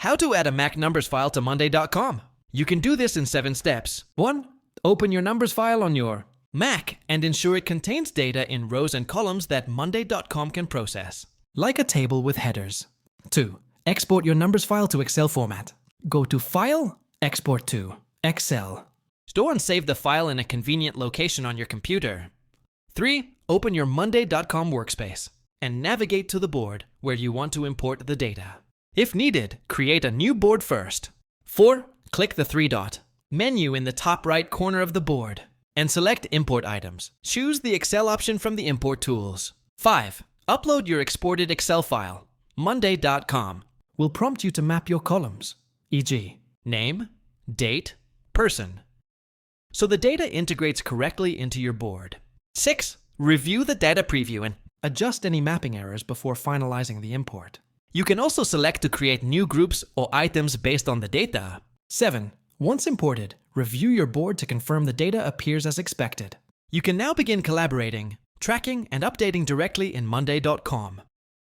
How to add a Mac numbers file to monday.com. You can do this in 7 steps. 1. Open your numbers file on your Mac and ensure it contains data in rows and columns that monday.com can process, like a table with headers. 2. Export your numbers file to Excel format. Go to File, Export to Excel. Store and save the file in a convenient location on your computer. 3. Open your monday.com workspace and navigate to the board where you want to import the data. If needed, create a new board first. 4. Click the 3-dot menu in the top right corner of the board and select Import Items. Choose the Excel option from the import tools. 5. Upload your exported Excel file. Monday.com will prompt you to map your columns, e.g., name, date, person, so the data integrates correctly into your board. 6. Review the data preview and adjust any mapping errors before finalizing the import. You can also select to create new groups or items based on the data. 7. Once imported, review your board to confirm the data appears as expected. You can now begin collaborating, tracking, and updating directly in monday.com.